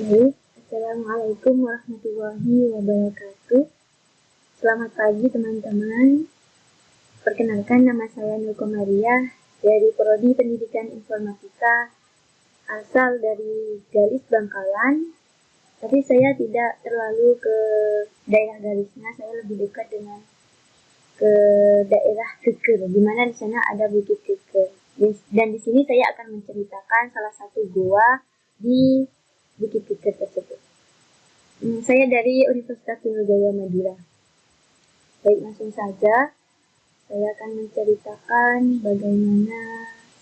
Baik, Assalamualaikum warahmatullahi wabarakatuh. Selamat pagi teman-teman. Perkenalkan, nama saya Nuko Maria dari Prodi Pendidikan Informatika, asal dari Galis Bangkalan. Tapi saya tidak terlalu ke daerah Galisnya, saya lebih dekat dengan ke daerah Keker, di mana di sana ada Bukit Keker. Dan di sini saya akan menceritakan salah satu goa di Bukit Keker tersebut. Saya dari Universitas Sriwijaya Madura. Baik, langsung saja saya akan menceritakan bagaimana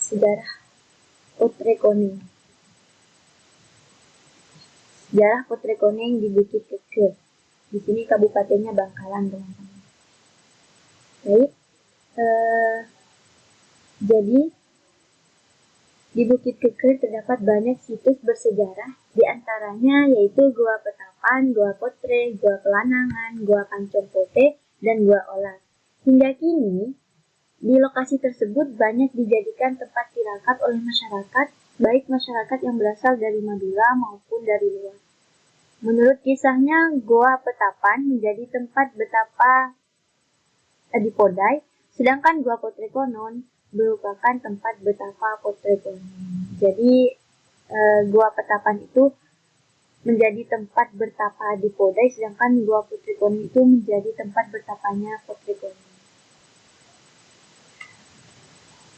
sejarah Potrekoneng. Sejarah Potrekoneng di Bukit Keker. Di sini kabupatennya Bangkalan, teman-teman. Baik, jadi di Bukit Keker terdapat banyak situs bersejarah, di antaranya yaitu Gua Petapan, Gua Potre, Gua Pelanangan, Gua Pancong Pote, dan Gua Olar. Hingga kini, di lokasi tersebut banyak dijadikan tempat tirakat oleh masyarakat, baik masyarakat yang berasal dari Madura maupun dari luar. Menurut kisahnya, Gua Petapan menjadi tempat betapa adipodai, sedangkan Gua Potrekonon merupakan tempat betapa Potrekoneng. Jadi Gua Petapan itu menjadi tempat bertapa adipodai, sedangkan Gua Potrekoneng itu menjadi tempat bertapanya Potrekoneng.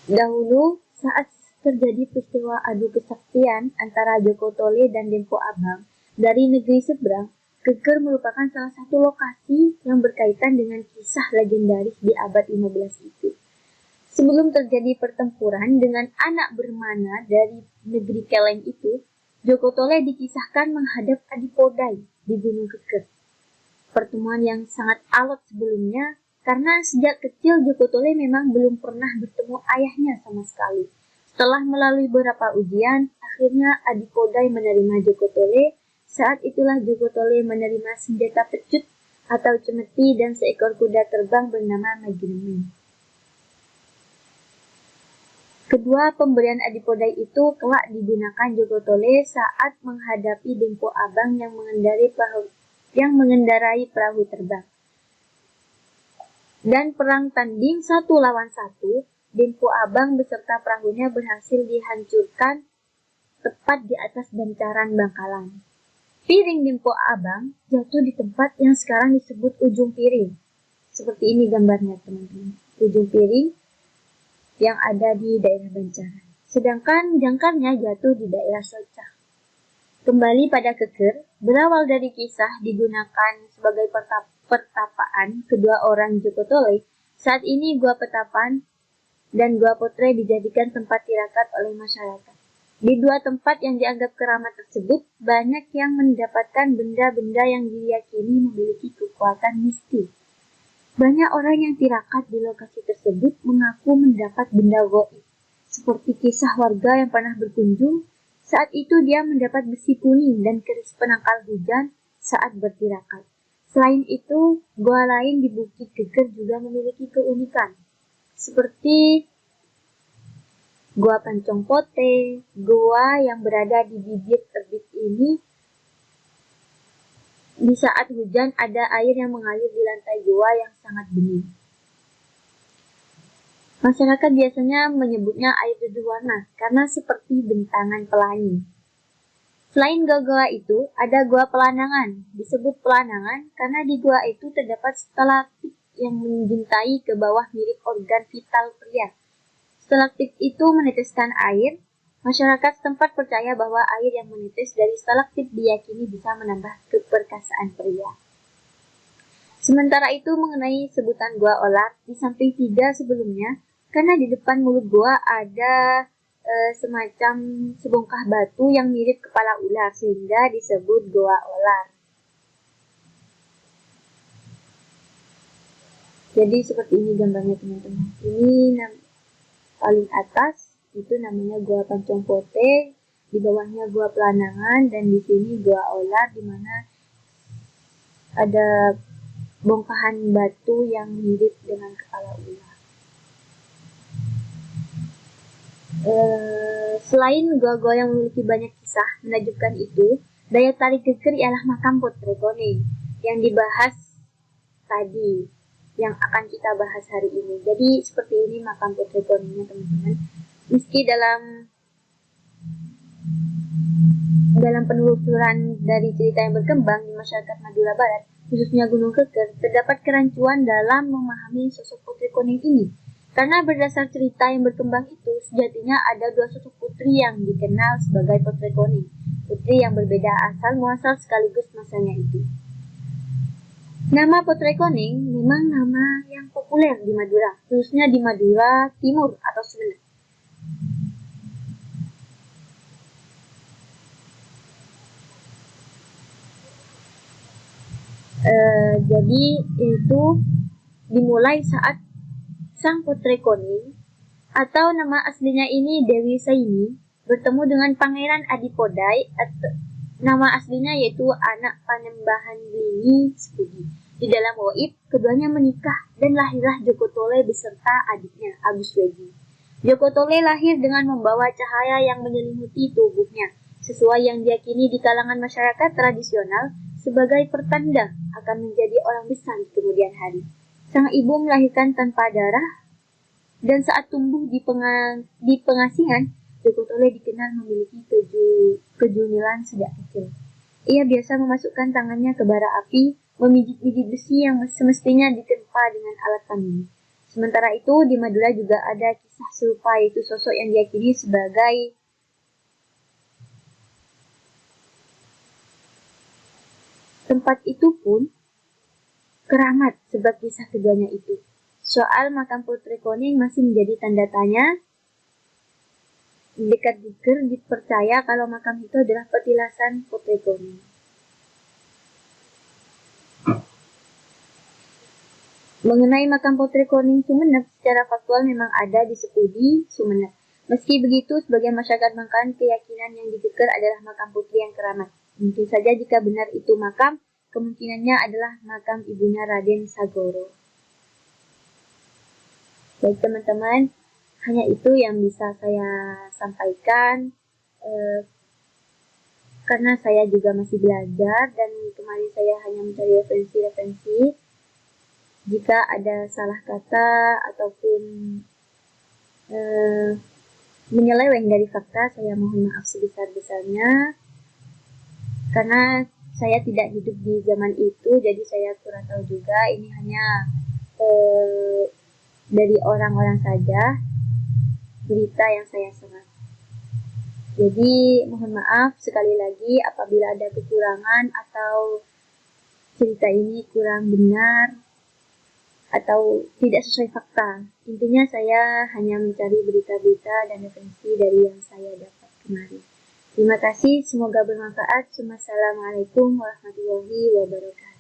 Dahulu, saat terjadi peristiwa adu kesaktian antara Joko Tole dan Dempo Abang dari negeri seberang, Keker merupakan salah satu lokasi yang berkaitan dengan kisah legendaris di abad 15 itu. Sebelum terjadi pertempuran dengan anak bermana dari negeri Keleng itu, Joko Tole dikisahkan menghadap adipodai di Gunung Keker. Pertemuan yang sangat alot sebelumnya, karena sejak kecil Joko Tole memang belum pernah bertemu ayahnya sama sekali. Setelah melalui beberapa ujian, akhirnya adipodai menerima Joko Tole. Saat itulah Joko Tole menerima senjata pecut atau cemeti dan seekor kuda terbang bernama Majnun. Kedua pemberian adipodai itu kelak digunakan Joko Tole saat menghadapi Dempo Abang yang mengendarai perahu terbang. Dan perang tanding 1 lawan 1, Dempo Abang beserta perahunya berhasil dihancurkan tepat di atas bancaran Bangkalan. Piring Dempo Abang jatuh di tempat yang sekarang disebut ujung piring. Seperti ini gambarnya, teman-teman. Ujung piring yang ada di daerah bancaran. Sedangkan jangkarnya jatuh di daerah Socah. Kembali pada Keker, berawal dari kisah digunakan sebagai pertapaan kedua orang Joko Tole. Saat ini Gua Petapan dan Gua Potre dijadikan tempat tirakat oleh masyarakat. Di dua tempat yang dianggap keramat tersebut, banyak yang mendapatkan benda-benda yang diyakini memiliki kekuatan mistis. Banyak orang yang tirakat di lokasi tersebut mengaku mendapat benda gaib. Seperti kisah warga yang pernah berkunjung, saat itu dia mendapat besi kuning dan keris penangkal hujan saat bertirakat. Selain itu, gua lain di Bukit Keker juga memiliki keunikan. Seperti Gua Pancong Pote, gua yang berada di bibir tebing ini, di saat hujan ada air yang mengalir di lantai gua yang sangat bening. Masyarakat biasanya menyebutnya air tujuh warna karena seperti bentangan pelangi. Selain gua-gua itu, ada Gua Pelanangan. Disebut Pelanangan karena di gua itu terdapat stalaktit yang menjuntai ke bawah mirip organ vital pria. Stalaktit itu meneteskan air. Masyarakat setempat percaya bahwa air yang menetes dari stalaktit diyakini bisa menambah keperkasaan pria. Sementara itu mengenai sebutan Gua Olar, di samping 3 sebelumnya, karena di depan mulut gua ada semacam sebongkah batu yang mirip kepala ular, sehingga disebut Gua Olar. Jadi seperti ini gambarnya, teman-teman. Ini paling atas itu namanya Gua Pancong Pote, di bawahnya Gua Pelanangan, dan di sini Gua Olar, di mana ada bongkahan batu yang mirip dengan kepala ular. Selain gua-gua yang memiliki banyak kisah menakjubkan itu, Daya tarik geger ialah makam Potrekoning yang dibahas tadi, yang akan kita bahas hari ini. Jadi seperti ini makam Potrekoningnya teman-teman. Meski dalam penelusuran dari cerita yang berkembang di masyarakat Madura Barat, khususnya Gunung Keker, terdapat kerancuan dalam memahami sosok Potrekoning ini. Karena berdasar cerita yang berkembang itu, sejatinya ada dua sosok putri yang dikenal sebagai Potrekoning. Putri yang berbeda asal muasal sekaligus masanya itu. Nama Potrekoning memang nama yang populer di Madura, khususnya di Madura Timur atau Sumeneb. Jadi itu dimulai saat sang Potrekoning atau nama aslinya ini Dewi Saini bertemu dengan Pangeran Adipodai atau nama aslinya yaitu anak Panembahan Blingi Sepudi. Di dalam goib, keduanya menikah dan lahirlah Joko Tole beserta adiknya Agus Wedi. Joko Tole lahir dengan membawa cahaya yang menyelimuti tubuhnya, sesuai yang diyakini di kalangan masyarakat tradisional sebagai pertanda akan menjadi orang besar di kemudian hari. Sang ibu melahirkan tanpa darah, dan saat tumbuh di pengasihan, Joko Tole dikenal memiliki kejunilan sejak kecil. Ia biasa memasukkan tangannya ke bara api, memijit-mijit besi yang semestinya ditempa dengan alat panen. Sementara itu, di Madura juga ada kisah serupa, yaitu sosok yang diyakini sebagai tempat itu pun keramat sebab kisah keduanya itu. Soal makam Potrekoning masih menjadi tanda tanya. Dekat Geger dipercaya kalau makam itu adalah petilasan Potrekoning. Mengenai makam Potrekoning Sumeneb, secara faktual memang ada di Sepudi, Sumeneb. Meski begitu, sebagian masyarakat Bangkalan keyakinan yang di Geger adalah makam putri yang keramat. Mungkin saja jika benar itu makam, kemungkinannya adalah makam ibunya Raden Sagoro. Baik teman-teman, hanya itu yang bisa saya sampaikan. Karena saya juga masih belajar dan kemarin saya hanya mencari referensi-referensi. Jika ada salah kata ataupun menyeleweng dari fakta, saya mohon maaf sebesar-besarnya. Karena saya tidak hidup di zaman itu, jadi saya kurang tahu juga. Ini hanya dari orang-orang saja, berita yang saya serap. Jadi mohon maaf sekali lagi apabila ada kekurangan atau cerita ini kurang benar atau tidak sesuai fakta. Intinya saya hanya mencari berita-berita dan referensi dari yang saya dapat kemarin. Terima kasih, semoga bermanfaat. Wassalamualaikum warahmatullahi wabarakatuh.